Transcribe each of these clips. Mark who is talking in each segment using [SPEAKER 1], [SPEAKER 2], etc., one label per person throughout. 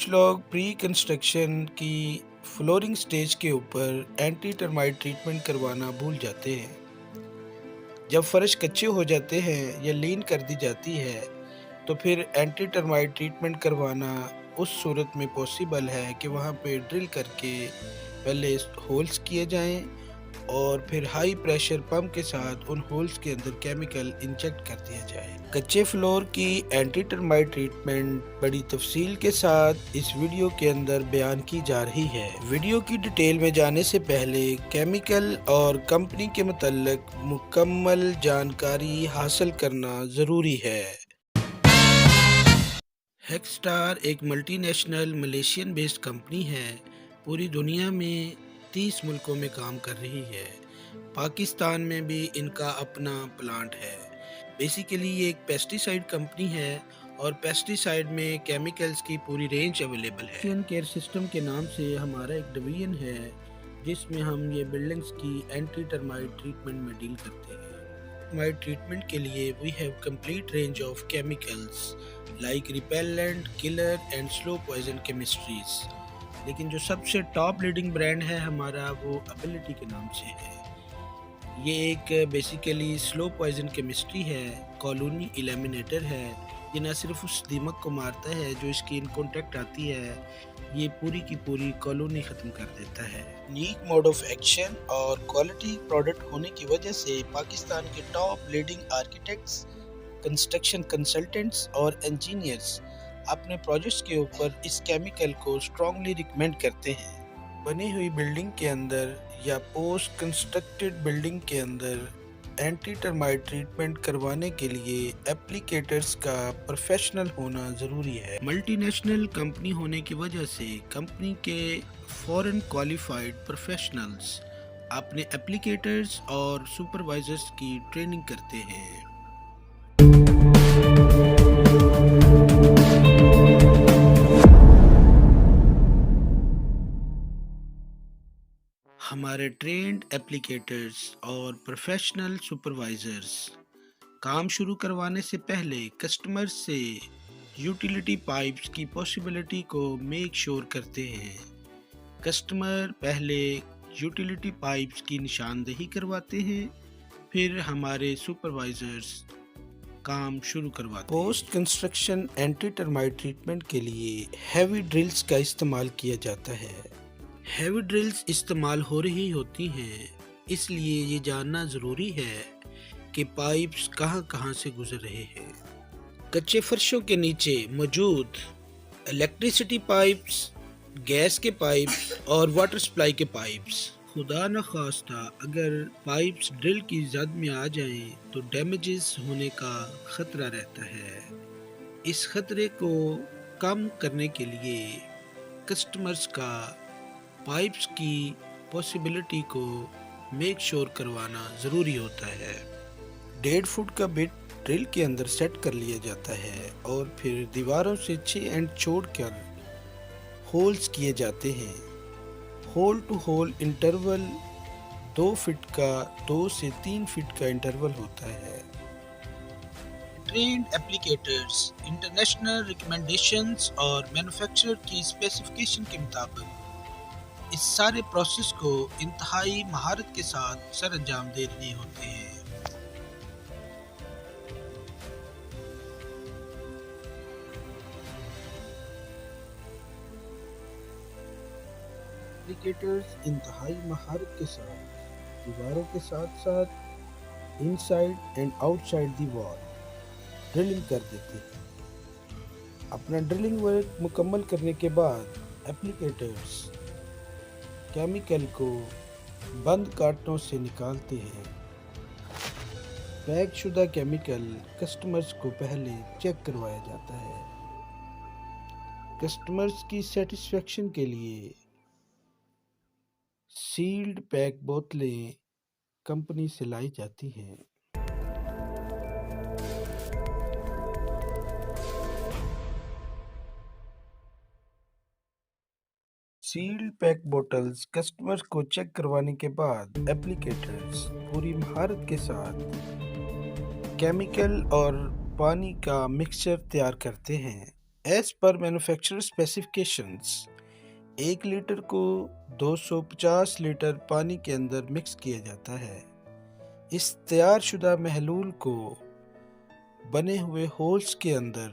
[SPEAKER 1] کچھ لوگ پری کنسٹرکشن کی فلورنگ سٹیج کے اوپر اینٹی ٹرمائٹ ٹریٹمنٹ کروانا بھول جاتے ہیں۔ جب فرش کچے ہو جاتے ہیں یا لین کر دی جاتی ہے تو پھر اینٹی ٹرمائٹ ٹریٹمنٹ کروانا اس صورت میں پاسبل ہے کہ وہاں پہ ڈرل کر کے پہلے ہولز کیے جائیں اور پھر ہائی پریشر پمپ کے ساتھ ان ہولز کے اندر کیمیکل انجیکٹ کر دیا جائے۔ کچے فلور کی اینٹی ٹرمائٹ ٹریٹمنٹ بڑی تفصیل کے ساتھ اس ویڈیو کے اندر بیان کی جا رہی ہے۔ ویڈیو کی ڈیٹیل میں جانے سے پہلے کیمیکل اور کمپنی کے متعلق مکمل جانکاری حاصل کرنا ضروری ہے۔ ہیکسٹار ایک multi national Malaysian based company ہے، پوری دنیا میں 30 ملکوں میں کام کر رہی ہے۔ پاکستان میں بھی ان کا اپنا پلانٹ ہے۔ بیسیکلی یہ ایک پیسٹی سائیڈ کمپنی ہے اور پیسٹی سائیڈ میں کیمیکلز کی پوری رینج اویلیبل ہے۔ ایشین کیئر سسٹم کے نام سے ہمارا ایک ڈویژن ہے جس میں ہم یہ بلڈنگز کی اینٹی ٹرمائٹ ٹریٹمنٹ میں ڈیل کرتے ہیں۔ ٹرمائٹ ٹریٹمنٹ کے لیے we have complete range of chemicals like repellent, killer and slow poison chemistries, لیکن جو سب سے ٹاپ لیڈنگ برانڈ ہے ہمارا وہ ابیلٹی کے نام سے ہے۔ یہ ایک بیسیکلی سلو پوائزن کیمسٹری ہے، کالونی ایلیمینیٹر ہے۔ یہ نہ صرف اس دیمک کو مارتا ہے جو اس کی ان کانٹیکٹ آتی ہے، یہ پوری کی پوری کالونی ختم کر دیتا ہے۔ یونیک موڈ آف ایکشن اور کوالٹی پروڈکٹ ہونے کی وجہ سے پاکستان کے top leading architects, construction consultants اور انجینئرز اپنے پروجیکٹس کے اوپر اس کیمیکل کو اسٹرانگلی ریکمینڈ کرتے ہیں۔ بنی ہوئی بلڈنگ کے اندر یا پوسٹ کنسٹرکٹڈ بلڈنگ کے اندر اینٹی ٹرمائٹ ٹریٹمنٹ کروانے کے لیے اپلیکیٹرز کا پروفیشنل ہونا ضروری ہے۔ ملٹی نیشنل کمپنی ہونے کی وجہ سے کمپنی کے فورن کوالیفائڈ پروفیشنلز اپنے اپلیکیٹرز اور سپروائزرز کی ٹریننگ کرتے ہیں۔ ہمارے ٹرینڈ اپلیکیٹرز اور پروفیشنل سپروائزرز کام شروع کروانے سے پہلے کسٹمر سے یوٹیلیٹی پائپس کی پاسبلٹی کو میک شور کرتے ہیں۔ کسٹمر پہلے یوٹیلیٹی پائپس کی نشاندہی کرواتے ہیں، پھر ہمارے سپروائزرز کام شروع کرواتے ہیں۔ Post construction anti termite treatment کے لیے ہیوی ڈرلز کا استعمال کیا جاتا ہے۔ ہیوی ڈرلز استعمال ہو رہی ہوتی ہیں، اس لیے یہ جاننا ضروری ہے کہ پائپس کہاں کہاں سے گزر رہے ہیں۔ کچے فرشوں کے نیچے موجود الیکٹریسٹی پائپس، گیس کے پائپس اور واٹر سپلائی کے پائپس، خدا نخواستہ اگر پائپس ڈرل کی زد میں آ جائیں تو ڈیمیجز ہونے کا خطرہ رہتا ہے۔ اس خطرے کو کم کرنے کے لیے کسٹمرز کا پائپس کی پاسبلٹی کو میک شور کروانا ضروری ہوتا ہے۔ 1.5 فٹ کا بٹ ڈرل کے اندر سیٹ کر لیا جاتا ہے اور پھر دیواروں سے 6 اینڈ چھوڑ کر ہولز کیے جاتے ہیں۔ Hole to hole interval 2 foot کا 2 سے 3 فٹ کا انٹرول ہوتا ہے۔ ٹرینڈ اپلیکیٹرز انٹرنیشنل ریکمنڈیشنز اور مینوفیکچرر کی اسپیسیفکیشن کے مطابق اس سارے پروسیس کو انتہائی مہارت کے ساتھ سر انجام دے رہے ہوتے ہیں۔ اپلیکیٹرز انتہائی مہارت کے ساتھ دیواروں کے ساتھ ساتھ انسائڈ اینڈ آؤٹ سائڈ دی وال ڈرلنگ کر دیتے ہیں۔ اپنا ڈرلنگ ورک مکمل کرنے کے بعد اپلیکیٹرز کیمیکل کو بند کارٹوں سے نکالتے ہیں۔ پیک شدہ کیمیکل کسٹمرز کو پہلے چیک کروایا جاتا ہے۔ کسٹمرز کی سیٹسفیکشن کے لیے سیلڈ پیک بوتلیں کمپنی سے لائی جاتی ہیں۔ سیلڈ پیک بوٹلز کسٹمر کو چیک کروانے کے بعد اپلیکیٹرز پوری مہارت کے ساتھ کیمیکل اور پانی کا مکسچر تیار کرتے ہیں۔ As per manufacturer specifications 1 litre کو 250 لیٹر پانی کے اندر مکس کیا جاتا ہے۔ اس تیار شدہ محلول کو بنے ہوئے ہولز کے اندر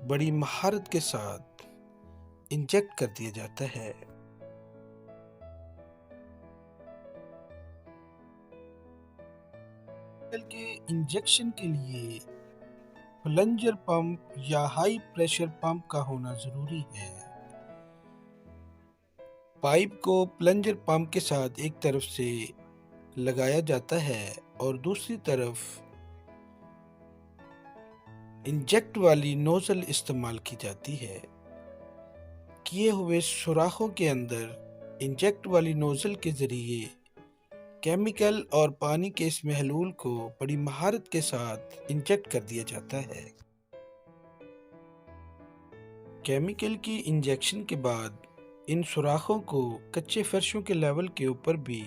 [SPEAKER 1] بڑی مہارت کے ساتھ انجیکٹ کر دیا جاتا ہے۔ کے انجیکشن کے لیے پلنجر پمپ یا ہائی پریشر پمپ کا ہونا ضروری ہے۔ پائپ کو پلنجر پمپ کے ساتھ ایک طرف سے لگایا جاتا ہے اور دوسری طرف انجیکٹ والی نوزل استعمال کی جاتی ہے۔ کیے ہوئے سوراخوں کے اندر انجیکٹ والی نوزل کے ذریعے کیمیکل اور پانی کے اس محلول کو بڑی مہارت کے ساتھ انجیکٹ کر دیا جاتا ہے۔ کیمیکل کی انجیکشن کے بعد ان سوراخوں کو کچے فرشوں کے لیول کے اوپر بھی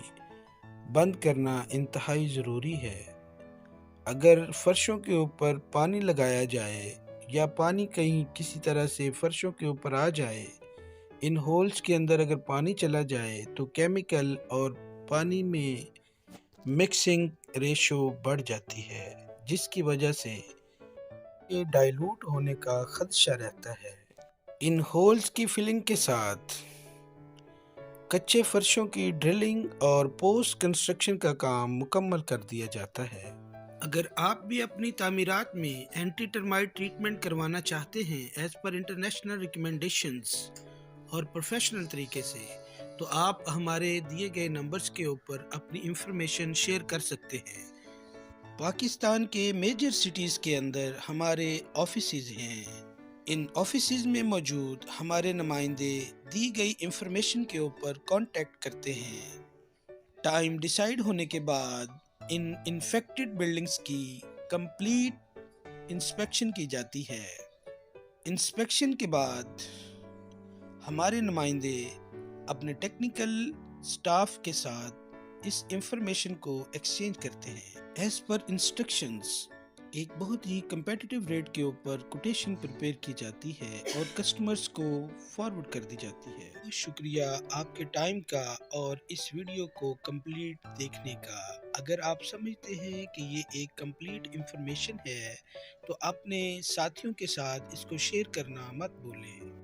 [SPEAKER 1] بند کرنا انتہائی ضروری ہے۔ اگر فرشوں کے اوپر پانی لگایا جائے یا پانی کہیں کسی طرح سے فرشوں کے اوپر آ جائے، ان ہولز کے اندر اگر پانی چلا جائے تو کیمیکل اور پانی میں مکسنگ ریشو بڑھ جاتی ہے، جس کی وجہ سے یہ ڈائلوٹ ہونے کا خدشہ رہتا ہے۔ ان ہولز کی فلنگ کے ساتھ کچے فرشوں کی ڈرلنگ اور پوسٹ کنسٹرکشن کا کام مکمل کر دیا جاتا ہے۔ اگر آپ بھی اپنی تعمیرات میں اینٹی ٹرمائٹ ٹریٹمنٹ کروانا چاہتے ہیں ایز پر انٹرنیشنل ریکمنڈیشنز اور پروفیشنل طریقے سے، تو آپ ہمارے دیے گئے نمبرز کے اوپر اپنی انفارمیشن شیئر کر سکتے ہیں۔ پاکستان کے میجر سٹیز کے اندر ہمارے آفیسز ہیں۔ ان آفیسز میں موجود ہمارے نمائندے دی گئی انفارمیشن کے اوپر کانٹیکٹ کرتے ہیں۔ ٹائم ڈیسائیڈ ہونے کے بعد ان انفیکٹڈ بلڈنگز کی کمپلیٹ انسپیکشن کی جاتی ہے۔ انسپیکشن کے بعد ہمارے نمائندے اپنے ٹیکنیکل سٹاف کے ساتھ اس انفارمیشن کو ایکسچینج کرتے ہیں۔ ایز پر انسٹرکشنز ایک بہت ہی کمپیٹیٹیو ریٹ کے اوپر کوٹیشن پریپیئر کی جاتی ہے اور کسٹمرز کو فارورڈ کر دی جاتی ہے۔ بہت شکریہ آپ کے ٹائم کا اور اس ویڈیو کو کمپلیٹ دیکھنے کا۔ اگر آپ سمجھتے ہیں کہ یہ ایک کمپلیٹ انفارمیشن ہے تو اپنے ساتھیوں کے ساتھ اس کو شیئر کرنا مت بھولیں۔